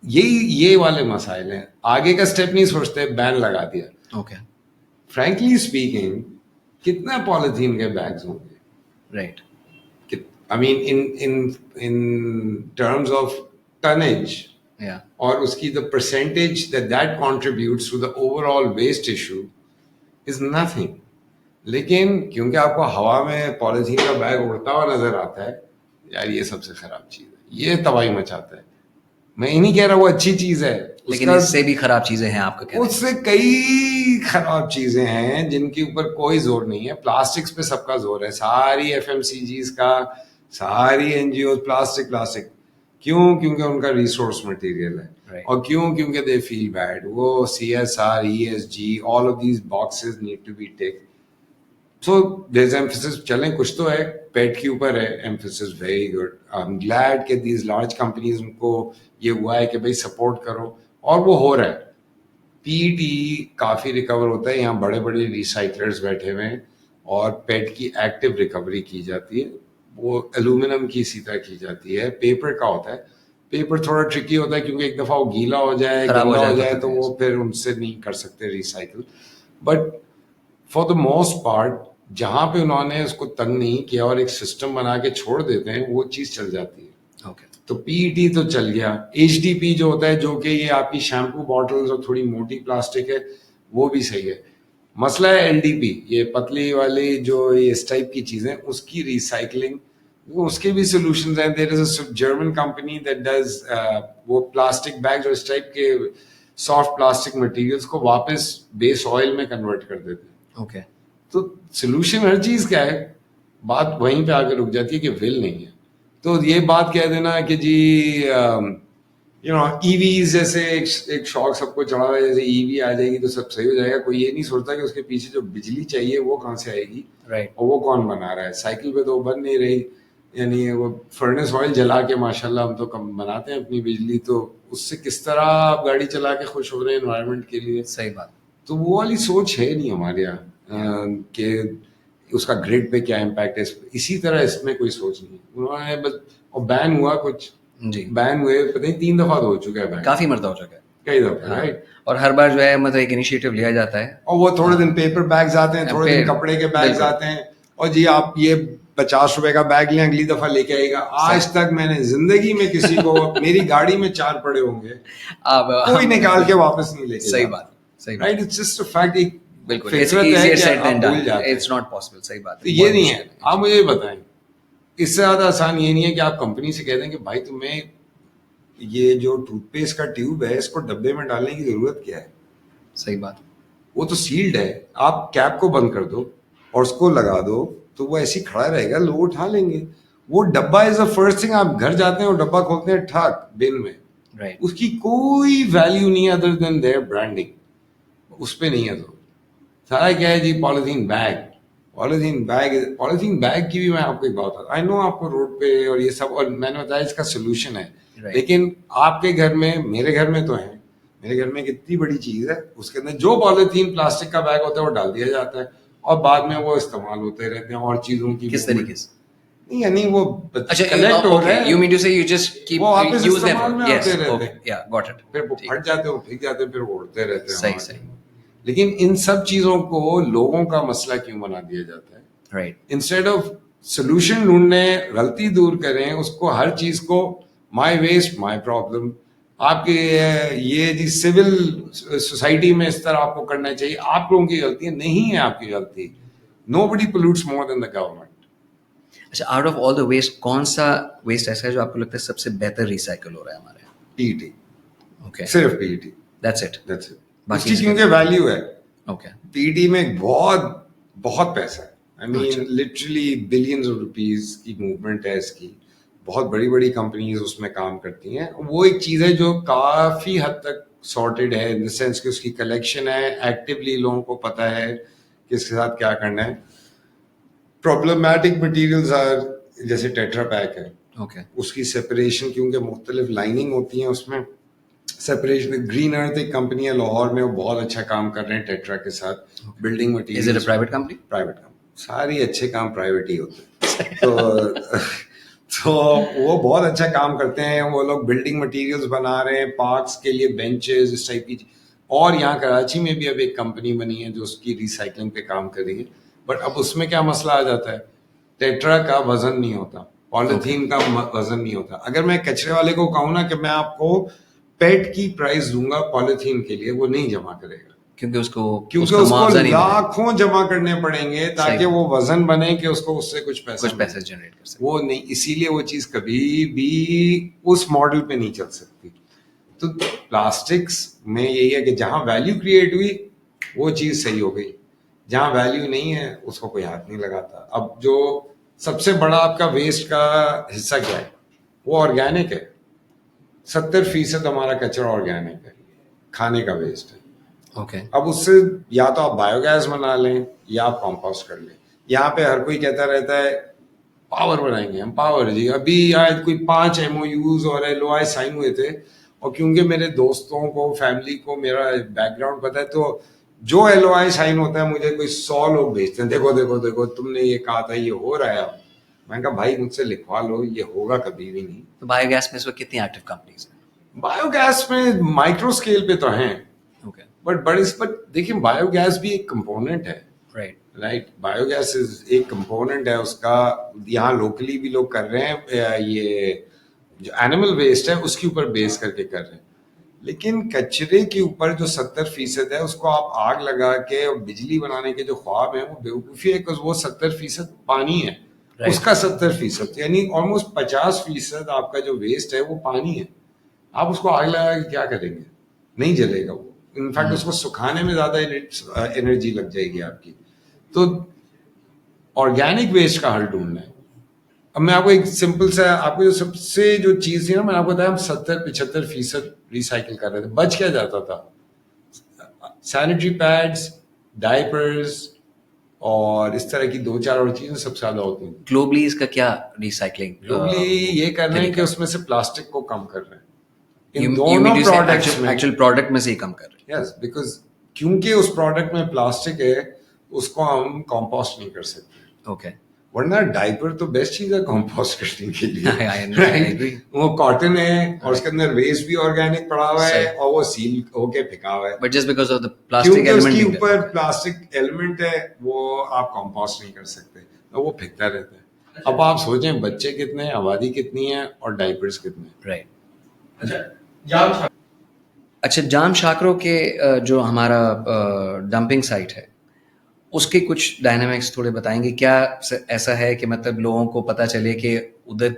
یہ والے مسائل ہیں. آگے کا اسٹیپ نہیں سوچتے, بین لگا دیا. فرینکلی اسپیکنگ کتنا پالیتھین کے بیگز ہوں گے, right, I mean in terms of tonnage, اور اس کی the percentage that contributes to the overall waste issue is nothing. لیکن کیونکہ آپ کو ہوا میں پالیتھین کا بیگ اڑتا ہوا نظر آتا ہے, یار یہ سب سے خراب چیز ہے, یہ تباہی مچاتا ہے. میں یہ نہیں کہہ رہا وہ اچھی چیز ہے, لیکن اس سے بھی خراب چیزیں ہیں آپ کا کہنا؟ اس سے کئی خراب چیزیں ہیں جن کے اوپر کوئی زور نہیں ہے. پلاسٹکس پہ سب کا زور ہے, ساری ایف ایم سی جیز کا, ساری این جی اوز, پلاسٹک. کیوں؟ کیونکہ ان کا ریسورس مٹیریل ہے, اور کیونکہ دے فیل بیڈ. وہ C S R, E S G, all of these boxes need to be tick. So there is emphasis. چلیں کچھ تو ہے, پیٹ کے اوپر ہے emphasis, very good. I am glad کہ دیز لارج کمپنیز ان کو یہ ہوا ہے کہ بھائی سپورٹ کرو, اور وہ ہو رہا ہے. PET کافی ریکور ہوتا ہے, یہاں بڑے بڑے ریسائکلرز بیٹھے ہوئے ہیں اور پیٹ کی ایکٹیو ریکوری کی جاتی ہے. وہ ایلومینم کی اسی طرح کی جاتی ہے. پیپر کا ہوتا ہے, پیپر تھوڑا ٹرکی ہوتا ہے کیونکہ ایک دفعہ وہ گیلا ہو جائے, گندا ہو جائے تو وہ پھر ان سے نہیں کر سکتے recycle. But for the most part جہاں پہ انہوں نے اس کو تنگ نہیں کیا اور ایک سسٹم بنا کے چھوڑ دیتے ہیں, وہ چیز چل جاتی ہے. تو PET تو چل گیا. HDP جو ہوتا ہے, جو کہ یہ آپ کی شیمپو باٹلز اور تھوڑی موٹی پلاسٹک ہے, وہ بھی صحیح ہے. مسئلہ ہے LDP, یہ پتلی والی جو اس ٹائپ کی چیزیں, اس کی ریسائکلنگ, اس کے بھی سولوشنز ہیں. There is a German company that does, وہ پلاسٹک بیگ اور اس ٹائپ کے سافٹ پلاسٹک مٹیریلس کو واپس بیس آئل میں کنورٹ کر دیتے ہیں. اوکے, تو سولوشن ہر چیز کا ہے, بات وہیں پہ آ کے رک جاتی ہے کہ ول نہیں ہے. تو یہ بات کہہ دینا کہ جی EVs جیسے ایک شوق سب کو چڑھا ہوا ہے, جیسے EV آ جائے گی تو سب صحیح ہو جائے گا. کوئی یہ نہیں سوچتا کہ اس کے پیچھے جو بجلی چاہیے وہ کہاں سے آئے گی, اور وہ کون بنا رہا ہے. سائیکل پہ تو وہ بن نہیں رہی, یعنی وہ فرنس آئل جلا کے ماشاءاللہ ہم تو کم بناتے ہیں اپنی بجلی, تو اس سے کس طرح آپ گاڑی چلا کے خوش ہو رہے ہیں انوائرمنٹ کے لیے. صحیح بات. تو وہ والی سوچ ہے نہیں ہمارے یہاں کہ اس کا گریڈ پہ کیا امپیکٹ ہے. اسی طرح اس میں کوئی سوچ نہیں. انہوں نے بس, اور بین ہوا کچھ, جی بین ہوئے پتہ نہیں 3 دفعہ تو ہو چکا ہے بین, کافی مرتبہ ہو چکا ہے, کئی دفعہ, رائٹ. اور ہر بار جو ہے مطلب ایک انیشیٹو لیا جاتا ہے, اور وہ تھوڑے دن پیپر بیگز آتے ہیں, تھوڑے دن کپڑے کے بیگز آتے ہیں, اور جی آپ یہ 50 روپے کا بیگ لیں, اگلی دفعہ لے کے آئے گا. آج تک میں نے زندگی میں کسی کو, میری گاڑی میں 4 پڑے ہوں گے, کوئی نکال کے واپس نہیں لے کے. صحیح بات, صحیح right, it's just a fact. بالکل, فطرت ہے کہ آپ بھول جاتے ہیں. It's not possible. صحیح بات. یہ نہیں ہے. آپ مجھے بتائیں, اس سے زیادہ آسان یہ نہیں ہے کہ آپ کمپنی سے کہہ دیں کہ بھائی تمہیں یہ جو ٹوتھ پیسٹ کا ٹیوب ہے اس کو ڈبے میں ڈالنے کی ضرورت کیا ہے. صحیح بات. وہ تو سیلڈ ہے, آپ کیپ کو بند کر دو اور اس کو لگا دو تو وہ ایسے ہی کھڑا رہے گا, لوگ اٹھا لیں گے. وہ ڈبا از دا فرسٹ تھنگ. آپ گھر جاتے ہیں اور ڈبا کھولتے ہیں ٹھاک بن میں, اس کی کوئی ویلیو نہیں ہے ادر دین دیئر برانڈنگ, اس پہ نہیں ہے. تو سارا کیا ہے جی, پالیتھین بیگ, پالیتھین بیگ کی بھی میں آپ کو ایک بات بتا, آئی نو آپ کو روڈ پہ اور یہ سب, اور میں نے بتایا اس کا سولوشن ہے, لیکن آپ کے گھر میں, میرے گھر میں تو ہے, میرے گھر میں ایک اتنی بڑی چیز ہے, اس کے اندر جو پالیتھین پلاسٹک کا بیگ ہوتا ہے وہ ڈال دیا جاتا ہے, اور بعد میں وہ استعمال ہوتے رہتے ہیں اور چیزوں کی. کس طریقے سے؟ نہیں یعنی وہ کلیکٹ ہو رہے ہیں, یو مین ٹو سے you just keep use them. Yes, okay, یا گاٹ اٹ. پھر وہ پھٹ جاتے ہیں, پھینک جاتے ہیں, پھر اڑتے رہتے ہیں. صحیح صحیح. لیکن ان سب چیزوں کو لوگوں کا مسئلہ کیوں بنا دیا جاتا ہے؟ رائٹ. انسٹیڈ آف سولوشن ڈھونڈنے, غلطی دور کریں اس کو, ہر چیز کو مائی ویسٹ مائی پرابلم. آپ کے یہ جی سول سوسائٹی میں اس طرح آپ کو کرنا چاہیے, آپ لوگوں کی غلطی نہیں ہے, آپ کی غلطی. Nobody pollutes more than the government. اچھا, out of all the waste کون سا ویسٹ ایسا ہے جو آپ کو لگتا ہے سب سے بہتر ریسائکل ہو رہا ہے ہمارے یہاں؟ PET. اوکے, صرف PET. That's it. اس کی کیونکہ ویلیو ہے. اوکے. PET میں بہت پیسہ ہے. I main literally billions of rupees کی موومنٹ ہے اس کی. بہت بڑی بڑی کمپنیز اس میں کام کرتی ہیں. وہ ایک چیز ہے جو کافی حد تک سارٹیڈ ہے, ان دا سینس کہ اس کی کلیکشن ہے, ایکٹیولی لوگوں کو پتہ ہے کہ اس کے ساتھ کیا کرنا ہے. پرابلمٹک مٹیریلز آر جیسے ٹیٹرا پیک ہے, اوکے, اس کی سیپریشن کیونکہ مختلف لائننگ ہوتی ہیں اس میں, سیپریشن. گرین ارتھ ایک کمپنی ہے لاہور میں, وہ بہت اچھا کام کر رہے ہیں ٹیٹرا کے ساتھ, building material. Is it a private company? Private company. سارے اچھے کام پرائیویٹ ہی ہوتے ہیں. تو وہ بہت اچھا کام کرتے ہیں. وہ لوگ بلڈنگ مٹیریلز بنا رہے ہیں, پارکس کے لیے بینچز, اس ٹائپ کی. اور یہاں کراچی میں بھی اب ایک کمپنی بنی ہے جو اس کی ریسائکلنگ پہ کام کر رہی ہے. بٹ اب اس میں کیا مسئلہ آ جاتا ہے, ٹیٹرا کا وزن نہیں ہوتا, پالیتھین کا وزن نہیں ہوتا. اگر میں کچرے والے کو کہوں نا کہ میں آپ کو پیٹ کی پرائز دوں گا پالیتھین کے لیے, وہ نہیں جمع کرے گا, کیونکہ اس کو لاکھوں جمع کرنے پڑیں گے تاکہ وہ وزن بنے کہ اس کو اس سے کچھ پیسہ جنریٹ کر سکے. وہ نہیں, اسی لیے وہ چیز کبھی بھی اس ماڈل پہ نہیں چل سکتی. تو پلاسٹکس میں یہی ہے کہ جہاں ویلیو کریٹ ہوئی وہ چیز صحیح ہو گئی, جہاں ویلیو نہیں ہے اس کو کوئی ہاتھ نہیں لگاتا. اب جو سب سے بڑا آپ کا ویسٹ کا حصہ کیا ہے, وہ آرگینک ہے. 70% ہمارا کچرا آرگینک ہے, کھانے کا ویسٹ ہے. اوکے. اب اس سے یا تو آپ بایو گیس بنا لیں یا آپ کمپوسٹ کر لیں. یہاں پہ ہر کوئی کہتا رہتا ہے پاور بنائیں گے ہم, پاور. جی ابھی آج کوئی 5 MOUs اور LOI سائن ہوئے تھے, اور کیونکہ میرے دوستوں کو فیملی کو میرا بیک گراؤنڈ پتہ ہے تو جو LOI سائن ہوتا ہے مجھے کوئی 100 لوگ بھیجتے ہیں, دیکھو دیکھو دیکھو تم نے یہ کہا تھا یہ ہو رہا ہے. اب میں نے کہا بھائی مجھ سے لکھوا لو, یہ ہوگا کبھی بھی نہیں. تو بایو گیس میں اس وقت کتنی ایکٹیو کمپنیز ہیں؟ بایو گیس میں مائکرو اسکیل پہ تو ہیں, اوکے بٹ دیکھیں بایو گیس بھی ایک کمپوننٹ ہے, رائٹ. بایو گیس ایک کمپوننٹ ہے اس کا. یہاں لوکلی بھی لوگ کر رہے ہیں, یہ جو اینیمل ویسٹ ہے اس کے اوپر بیس کر کے کر رہے ہیں. لیکن کچرے کے اوپر جو 70% ہے اس کو آپ آگ لگا کے بجلی بنانے کے جو خواب ہیں وہ بیوقوفی ہے, وہ 70% پانی ہے. اس کا 70% یعنی آلموسٹ 50% آپ کا جو ویسٹ ہے وہ پانی ہے. آپ اس کو آگ لگا کے کیا کریں گے؟ نہیں جلے گا وہ. انفیکٹ اس کو سکھانے میں زیادہ انرجی لگ جائے گی آپ کی. تو آرگینک ویسٹ کا حل ڈھونڈنا ہے. اب میں آپ کو ایک سمپل سا, آپ کو جو سب سے جو چیز تھی نا, میں نے آپ کو بتایا ہم 70-75% ریسائکل کر رہے تھے. بچ کیا جاتا تھا؟ سینیٹری پیڈز, ڈائپرز اور اس طرح کی 2-4 اور چیزیں سب سے زیادہ ہوتی ہیں. گلوبلی اس کا کیا ریسائکلنگ؟ گلوبلی یہ کر رہے ہیں کہ اس میں سے پلاسٹک کو کم کر رہے ہیں. ان دونوں دونوں پروڈکٹس میں ایکچوئل پروڈکٹ میں سے ہی کم کر رہے ہیں. یس, بیکاز کیونکہ اس پروڈکٹ میں پلاسٹک ہے اس کو ہم کمپوسٹ نہیں کر سکتے. اوکے, ورنہ ڈائپر تو بیسٹ چیز ہے کمپوسٹ کرنے کے لیے. وہ کاٹن ہے اور اس کے اندر ویسٹ بھی آرگینک پڑا ہوا ہے اور وہ سیل ہو کے پھکا ہوا ہے. But just because of the plastic کیونکہ اس ایلیمنٹ کے اوپر پلاسٹک ایلیمنٹ ہے وہ آپ کمپوسٹ نہیں کر سکتے, وہ پھکتا رہتا ہے. اب آپ سوچیں بچے کتنے ہیں, آبادی کتنی ہے اور ڈائپرز کتنے ہیں. رائٹ. اچھا, جام شاکرو کے جو ہمارا ڈمپنگ سائٹ ہے اس کے کچھ ڈائنامکس تھوڑے بتائیں گے؟ کیا ایسا ہے کہ مطلب لوگوں کو پتہ چلے کہ ادھر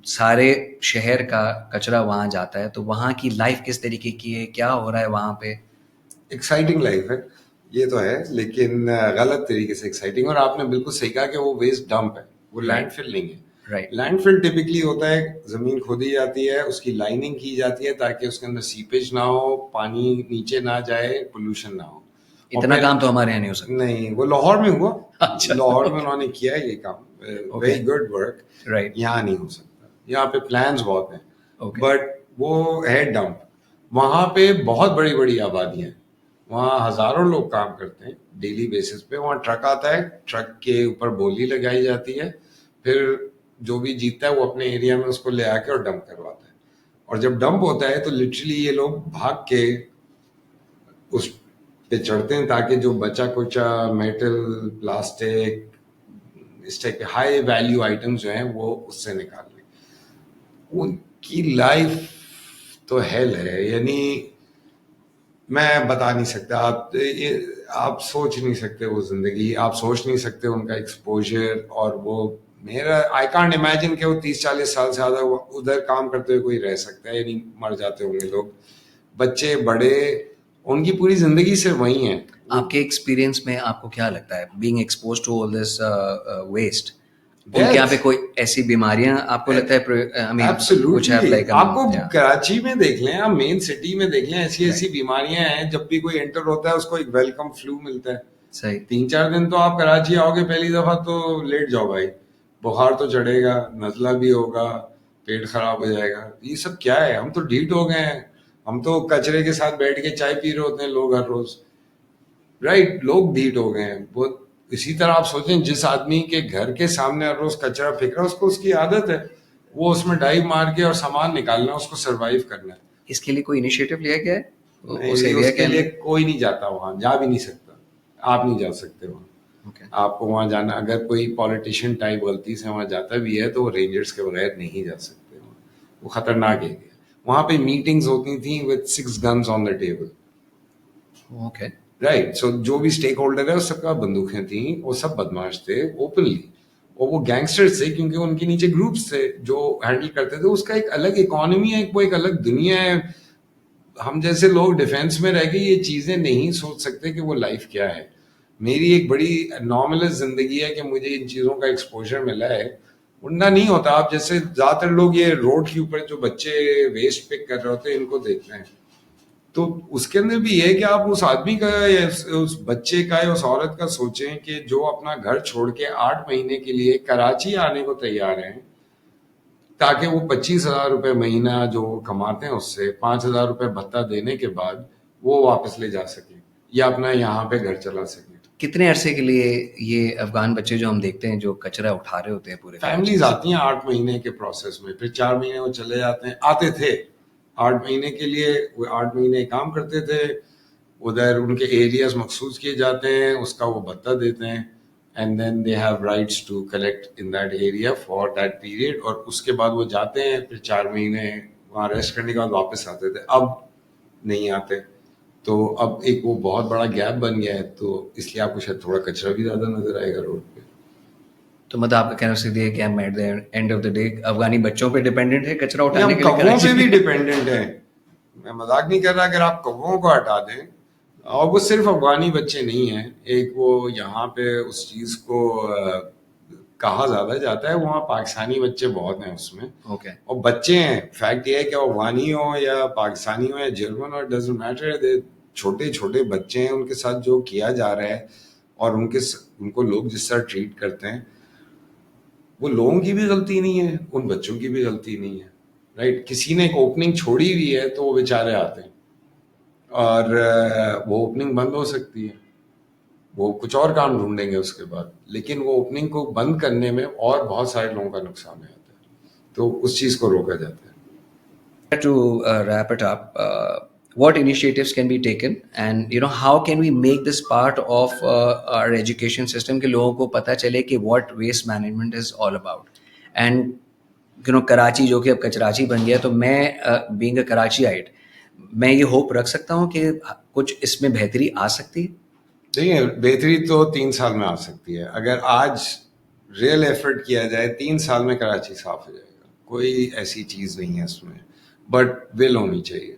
سارے شہر کا کچرا وہاں جاتا ہے, تو وہاں کی لائف کس طریقے کی ہے, کیا ہو رہا ہے وہاں پہ؟ ایکسائٹنگ لائف ہے یہ تو ہے, لیکن غلط طریقے سے ایکسائٹنگ. اور آپ نے بالکل صحیح کہا کہ وہ ویسٹ ڈمپ ہے, وہ لینڈ فل نہیں ہے. لینڈ فل ٹپکلی ہوتا ہے زمین کھودی جاتی ہے, اس کی لائننگ کی جاتی ہے تاکہ اس کے اندر سیپیج نہ ہو, پانی نیچے نہ جائے, پولوشن نہ ہو. اتنا کام تو ہمارے یہاں نہیں ہو سکتا. نہیں, وہ لاہور میں ہوا. لاہور میں انہوں نے کیا ہے یہ کام, ویری گڈ ورک. یہاں نہیں ہو سکتا, یہاں پہ پلانز بہت ہیں, بٹ وہ ہے ڈمپ. وہاں پہ بہت بڑی بڑی آبادیاں ہیں, وہاں ہزاروں لوگ کام کرتے ہیں ڈیلی بیسس پہ. وہاں ٹرک آتا ہے, ٹرک کے اوپر بولی لگائی جاتی ہے, پھر جو بھی جیتتا ہے وہ اپنے ایریا میں اس کو لے آ کے اور ڈمپ کرواتا ہے. اور جب ڈمپ ہوتا ہے تو لٹرلی یہ لوگ بھاگ کے اس پہ چڑھتے ہیں تاکہ جو بچا کچا میٹل, پلاسٹک, اس ٹائپ کے ہائی ویلیو آئٹمس جو ہیں وہ اس سے نکال لیں. ان کی لائف تو ہیل ہے, یعنی میں بتا نہیں سکتا. آپ سوچ نہیں سکتے وہ زندگی, آپ سوچ نہیں سکتے ان کا ایکسپوجر. اور وہ میرا آئی کانٹ امیجن کہ وہ 30-40 سال سے زیادہ ادھر کام کرتے ہوئے کوئی رہ سکتا ہے, یعنی مر جاتے ہوں گے لوگ, بچے بڑے, ان کی پوری زندگی سے وہی ہیں. آپ کے ایکسپیرینس میں آپ کو کیا لگتا ہے being exposed to all this waste, ان کے یہاں پہ کوئی ایسی بیماریاں آپ کو لگتا ہے؟ آپ کو کراچی میں دیکھ لیں, آپ مین سٹی میں دیکھ لیں, ایسی ایسی بیماریاں ہیں. جب بھی کوئی انٹر ہوتا ہے اس کو ایک ویلکم فلو ملتا ہے. صحیح, 3-4 دن تو آپ کراچی آؤ گے پہلی دفعہ تو لیٹ جاؤ بھائی, بخار تو چڑھے گا, نزلہ بھی ہوگا, پیٹ خراب ہو جائے گا. یہ سب کیا ہے؟ ہم تو ڈھیٹ ہو گئے ہیں, ہم تو کچرے کے ساتھ بیٹھ کے چائے پی رہے ہوتے ہیں لوگ ہر روز, رائٹ. لوگ ڈھیٹ ہو گئے ہیں بہت. اسی طرح آپ سوچیں جس آدمی کے گھر کے سامنے ہر روز کچرا پھینک رہا ہے, اس کو اس کی عادت ہے وہ اس میں ڈائیو مار کے اور سامان نکالنا ہے, اس کو سروائیو کرنا ہے. اس کے لیے کوئی انیشیٹو لیا گیا ہے؟ اس کے لیے کوئی نہیں جاتا وہاں, جا بھی نہیں سکتا. آپ نہیں جا سکتے وہاں. آپ کو وہاں جانا, اگر کوئی پالیٹیشین ٹائپ غلطی سے وہاں جاتا بھی ہے تو وہ رینجرز کے بغیر نہیں جا سکتے وہاں, وہ خطرناک ہے. وہاں پہ میٹنگز ہوتی تھیں with 6 guns on the table. Okay, right. So جو بھی اسٹیک ہولڈر ہے اس سب کا بندوقیں تھیں, وہ سب بدماش تھے اوپنلی, اور وہ گینگسٹرز تھے کیونکہ ان کے نیچے گروپس تھے جو ہینڈل کرتے تھے. اس کا ایک الگ اکانومی ہے, وہ ایک الگ دنیا ہے. ہم جیسے لوگ ڈیفینس میں رہ کے یہ چیزیں نہیں سوچ سکتے کہ وہ لائف کیا ہے. میری ایک بڑی نارمل زندگی ہے کہ مجھے ان چیزوں کا ایکسپوجر ملا ہے, ورنہ نہیں ہوتا. آپ جیسے زیادہ تر لوگ یہ روڈ کے اوپر جو بچے ویسٹ پک کر رہے ہوتے ہیں ان کو دیکھتے ہیں, تو اس کے اندر بھی یہ ہے کہ آپ اس آدمی کا یا اس بچے کا یا اس عورت کا سوچیں کہ جو اپنا گھر چھوڑ کے 8 مہینے کے لیے کراچی آنے کو تیار ہیں, تاکہ وہ 25,000 روپے مہینہ جو وہ کماتے ہیں اس سے 5,000 روپے بھتہ دینے کے بعد وہ واپس لے جا سکیں یا اپنا یہاں پہ گھر چلا سکیں. کتنے عرصے کے لیے یہ افغان بچے جو ہم دیکھتے ہیں جو کچرا اٹھا رہے ہوتے ہیں پورے فیملیز آتی ہیں 8 مہینے کے پروسیس میں, پھر 4 مہینے وہ چلے جاتے ہیں. آتے تھے 8 مہینے کے لیے, وہ 8 مہینے کام کرتے تھے ادھر, ان کے ایریاز مخصوص کیے جاتے ہیں, اس کا وہ بھتہ دیتے ہیں, and then they have rights to collect in that area for that period, اور اس کے بعد وہ جاتے ہیں, پھر 4 مہینے وہاں ریسٹ کرنے کے بعد واپس آتے تھے. اب نہیں آتے, تو اب ایک وہ بہت بڑا گیپ بن گیا ہے, تو اس لیے آپ کو شاید تھوڑا کچرا بھی زیادہ نظر آئے گا روڈ پہ. تو مطلب آپ کا کہنا سیدھی ہے کہ ہم at the end of the day افغانی بچوں پہ ڈیپینڈنٹ ہے کچرا اٹھانے کے لیے. کووں پہ بھی ڈیپینڈنٹ ہیں, میں مذاق نہیں کر رہا. اگر آپ کووں کو ہٹا دیں, اور وہ صرف افغانی بچے نہیں ہیں, ایک وہ یہاں پہ اس چیز کو کہا زیادہ جاتا ہے, وہاں پاکستانی بچے بہت ہیں اس میں, اور بچے ہیں, فیکٹ یہ ہے کہ افغانی ہو یا پاکستانی ہو یا جرمن ہو, ڈزنٹ میٹر, چھوٹے چھوٹے بچے ہیں, ان کے ساتھ جو کیا جا رہا ہے اور ان کو لوگ جس طرح ٹریٹ کرتے ہیں, وہ لوگوں کی بھی غلطی نہیں ہے, ان بچوں کی بھی غلطی نہیں ہے, رائٹ. کسی نے ایک اوپننگ چھوڑی ہوئی ہے تو وہ بیچارے آتے ہیں, اور وہ اوپننگ بند ہو سکتی ہے, وہ کچھ اور کام ڈھونڈیں گے اس کے بعد, لیکن وہ اوپننگ کو بند کرنے میں اور بہت سارے لوگوں کا نقصان آتا ہے, تو اس چیز کو روکا جاتا ہے. To wrap it up, what initiatives can be taken and how can we make this part of our education system کہ لوگوں کو پتہ چلے کہ what waste management is all about. And Karachi جو کہ اب کچراچی بن گیا, تو میں being a Karachiite میں یہ ہوپ رکھ سکتا ہوں کہ کچھ اس میں بہتری آ سکتی ہے. دیکھیے, بہتری تو 3 سال میں آ سکتی ہے. اگر آج ریئل ایفرٹ کیا جائے 3 سال میں کراچی صاف ہو جائے گا, کوئی ایسی چیز نہیں ہے اس میں, بٹ ول ہونی چاہیے.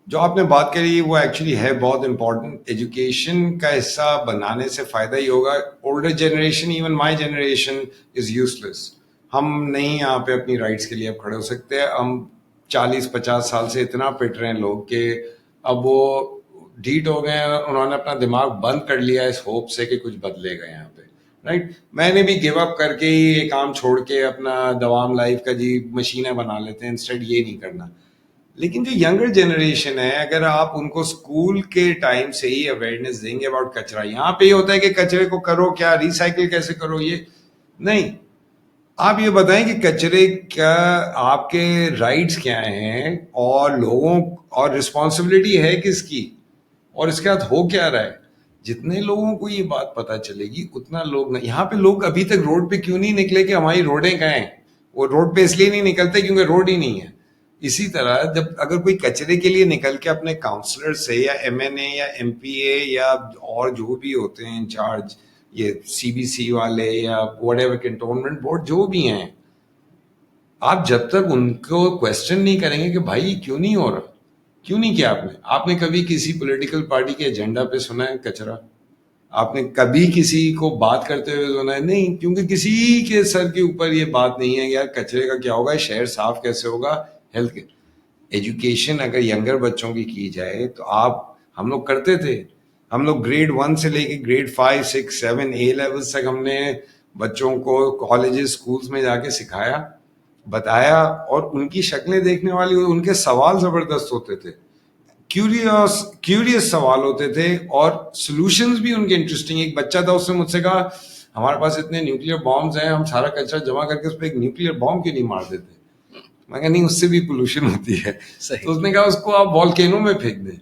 جو آپ نے بات کری وہ ایکچولی ہے بہت امپورٹنٹ. ایجوکیشن کا حصہ بنانے سے فائدہ ہی ہوگا. Older generation, even my generation is useless. ہم نہیں یہاں پہ اپنی رائٹس کے لیے اب کھڑے ہو سکتے. ہم 40-50 سال سے اتنا پٹ رہے ہیں لوگ کہ اب وہ ڈھیٹ ہو گئے ہیں, انہوں نے اپنا دماغ بند کر لیا اس ہوپ سے کہ کچھ بدلے گا یہاں پہ, رائٹ. میں نے بھی گیو اپ کر کے ہی یہ کام چھوڑ کے اپنا دوام لائف کا مشینیں بنا لیتے ہیں, انسٹیڈ یہ نہیں کرنا. لیکن جو ینگر جنریشن ہے, اگر آپ ان کو اسکول کے ٹائم سے ہی اویئرنیس دیں گے اباؤٹ کچرا, یہاں پہ یہ ہوتا ہے کہ کچرے کو کرو کیا, ریسائکل کیسے کرو, یہ نہیں. آپ یہ بتائیں کہ کچرے کا آپ کے رائٹس کیا ہیں, اور لوگوں اور رسپانسبلٹی ہے کس کی, اور اس کے بعد ہو کیا رہا ہے. جتنے لوگوں کو یہ بات پتہ چلے گی اتنا لوگ نہیں. یہاں پہ لوگ ابھی تک روڈ پہ کیوں نہیں نکلے کہ ہماری روڈیں کہاں ہیں؟ وہ روڈ پہ اس لیے نہیں نکلتے کیونکہ روڈ ہی نہیں ہے. اسی طرح جب اگر کوئی کچرے کے لیے نکل کے اپنے کاؤنسلر سے یا ایم این اے یا ایم پی اے یا اور جو بھی ہوتے ہیں انچارج, یہ سی بی سی والے یا واٹ ایور کنٹونمنٹ بورڈ جو بھی ہیں, آپ جب تک ان کو کوشچن نہیں کریں گے کہ بھائی کیوں نہیں ہو رہا, کیوں نہیں کیا آپ نے کبھی کسی پولیٹیکل پارٹی کے ایجنڈا پہ سنا ہے کچرا؟ آپ نے کبھی کسی کو بات کرتے ہوئے سنا ہے؟ نہیں, کیونکہ کسی کے سر کے اوپر یہ بات نہیں ہے یار کچرے کا کیا ہوگا, شہر صاف کیسے ہوگا, ہیلتھ کیئر. ایجوکیشن اگر ینگر بچوں کی جائے تو ہم لوگ کرتے تھے. ہم لوگ گریڈ 1 سے لے کے گریڈ 5, 6, 7 اے لیول تک ہم نے بچوں کو کالجز اسکولس میں جا کے سکھایا, بتایا, اور ان کی شکلیں دیکھنے والی, ان کے سوال زبردست ہوتے تھے, کیوریس سوال ہوتے تھے, اور سولوشنز بھی ان کے انٹرسٹنگ. ایک بچہ تھا, اس نے مجھ سے کہا ہمارے پاس اتنے نیوکلیر بامز ہیں, ہم سارا کچرا جمع کر کے اس پہ ایک نیوکلیر بام کیوں نہیں مار دیتے؟ میں کہا نہیں, اس سے بھی پولوشن ہوتی ہے. تو اس نے کہا اس کو آپ والکینو میں پھینک دیں.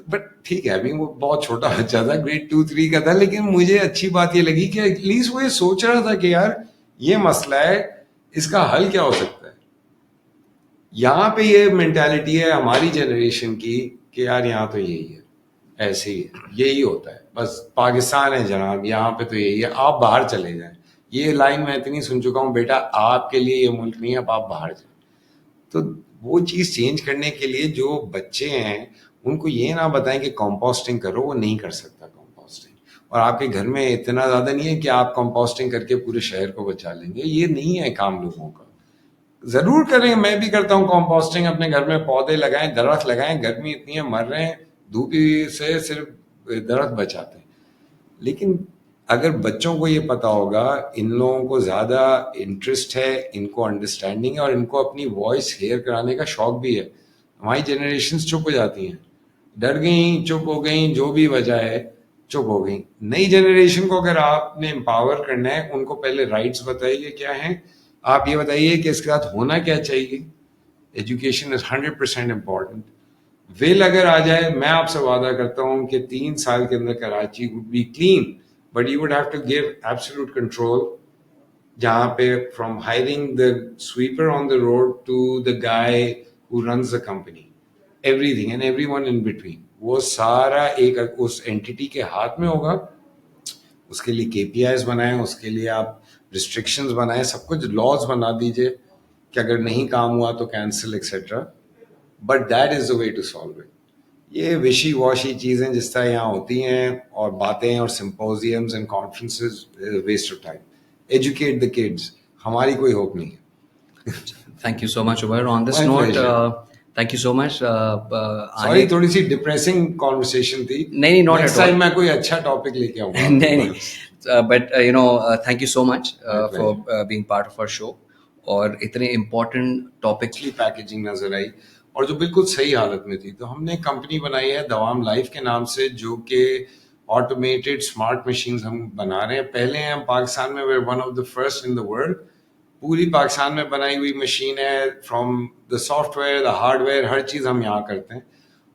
بٹ ٹھیک ہے, ابھی وہ بہت چھوٹا بچہ تھا, گریڈ 2-3 کا تھا, لیکن مجھے اچھی بات یہ لگی کہ ایٹ لیسٹ وہ یہ سوچ رہا تھا کہ یار یہ مسئلہ ہے, اس کا حل کیا ہو سکتا ہے. یہاں پہ یہ مینٹالٹی ہے ہماری جنریشن کی کہ یار یہاں تو یہی ہے, ایسے ہی ہے, یہی ہوتا ہے, بس پاکستان ہے جناب, یہاں پہ تو یہی ہے, آپ باہر چلے جائیں. یہ لائن میں اتنی سن چکا ہوں, بیٹا آپ کے لیے یہ ملک نہیں ہے, اب آپ باہر جائیں. تو وہ چیز چینج کرنے کے لیے جو بچے ہیں ان کو یہ نہ بتائیں کہ کمپوسٹنگ کرو, وہ نہیں کر سکتا کمپوسٹنگ, اور آپ کے گھر میں اتنا زیادہ نہیں ہے کہ آپ کمپوسٹنگ کر کے پورے شہر کو بچا لیں گے. یہ نہیں ہے کام لوگوں کا. ضرور کریں, میں بھی کرتا ہوں کمپوسٹنگ, اپنے گھر میں پودے لگائیں, درخت لگائیں, گرمی اتنی ہے مر رہے ہیں, دھوپ سے صرف درخت بچاتے ہیں. لیکن اگر بچوں کو یہ پتا ہوگا ان لوگوں کو زیادہ انٹرسٹ ہے, ان کو انڈرسٹینڈنگ ہے اور ان کو اپنی وائس ہیئر کرانے کا شوق بھی ہے. ہماری جنریشنز چپ ہو جاتی ہیں, ڈر گئیں, چپ ہو گئیں, جو بھی وجہ ہے چپ ہو گئیں. نئی جنریشن کو اگر آپ نے امپاور کرنا ہے, ان کو پہلے رائٹس بتائیے کیا ہیں, آپ یہ بتائیے کہ اس کے ساتھ ہونا کیا چاہیے. Education is 100% important. ول اگر آ جائے, میں آپ سے وعدہ کرتا ہوں کہ 3 سال کے اندر Karachi would be clean, but you would have to give absolute control, جہاں پہ from hiring the sweeper on the road to the guy who runs the company, everything and everyone in between, وہ سارا ایک اس anti کے ہاتھ میں ہوگا. اس کے لیے KPIs بنائیں, اس کے لیے آپ ریسٹرکشنز بنائیں, سب کچھ لاز بنا دیجئے کہ اگر نہیں کام ہوا تو cancel etcetera, but that is the way to solve it. یہ وشی واشی چیزیں جس طرح یہاں ہوتی ہیں اور باتیں اور symposiums and conferences, waste of time. Educate the kids, ہماری کوئی ہوپ نہیں ہے. Thank you so much Umar. On this My not pleasure. Thank you so much. Sorry تھوڑی سی ڈپریسنگ کانورسیشن تھی. نہیں, not next at all. Time میں کوئی اچھا ٹاپک لے کے آؤں گا. نہیں, but thank you so much for being part of our show. اور اتنے امپورٹنٹ ٹاپک پچھلی پیکیجنگ نظر آئی اور جو بالکل صحیح حالت میں تھی, تو ہم نے کمپنی بنائی ہے دوام لائف کے نام سے, جو کہ آٹومیٹڈ اسمارٹ مشینز ہم بنا رہے ہیں. پہلے ہم پاکستان میں we're one of the first in the world. پوری پاکستان میں بنائی ہوئی مشین ہے, from the software, the hardware, ہر چیز ہم یہاں کرتے ہیں.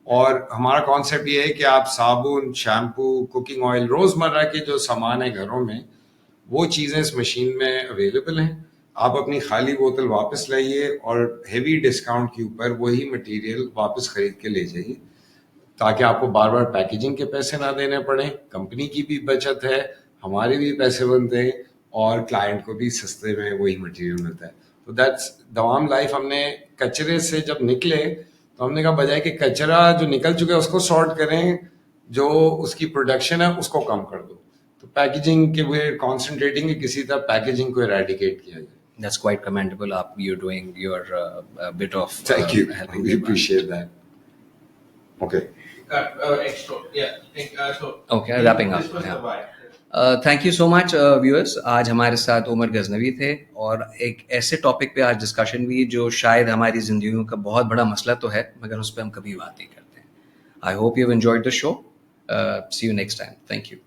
اور ہمارا کانسیپٹ یہ ہے کہ آپ صابن, شیمپو, کوکنگ آئل, روزمرہ کے جو سامان ہے گھروں میں, وہ چیزیں اس مشین میں اویلیبل ہیں. آپ اپنی خالی بوتل واپس لائیے اور ہیوی ڈسکاؤنٹ کے اوپر وہی مٹیریل واپس خرید کے لے جائیے, تاکہ آپ کو بار بار پیکیجنگ کے پیسے نہ دینے پڑیں. کمپنی کی بھی بچت ہے, ہمارے بھی پیسے بنتے ہیں, اور کلائنٹ کو بھی سستے میں وہی مٹیریل ملتا ہے. تو دیٹس دوام لائف. ہم نے کچرے سے جب نکلے تو ہم نے کہا بجائے کہ کچرا جو نکل چکے اس کو سارٹ کریں, جو اس کی پروڈکشن ہے اس کو کم کر دو. تو پیکیجنگ کے وہ کانسنٹریٹنگ کہ کسی طرح پیکیجنگ کو اریڈیکیٹ کیا جائے. That's quite commendable. You're doing your bit of Thank you. helping We the environment. appreciate that. Okay. Okay, wrapping up. Yeah. Thank you so much, viewers. آج ہمارے ساتھ عمر غزنوی تھے, اور ایک ایسے ٹاپک پہ آج ڈسکشن ہوئی جو شاید ہماری زندگیوں کا بہت بڑا مسئلہ تو ہے, مگر اس پہ ہم کبھی بات نہیں کرتے. I hope you've enjoyed the show. See you next time. Thank you.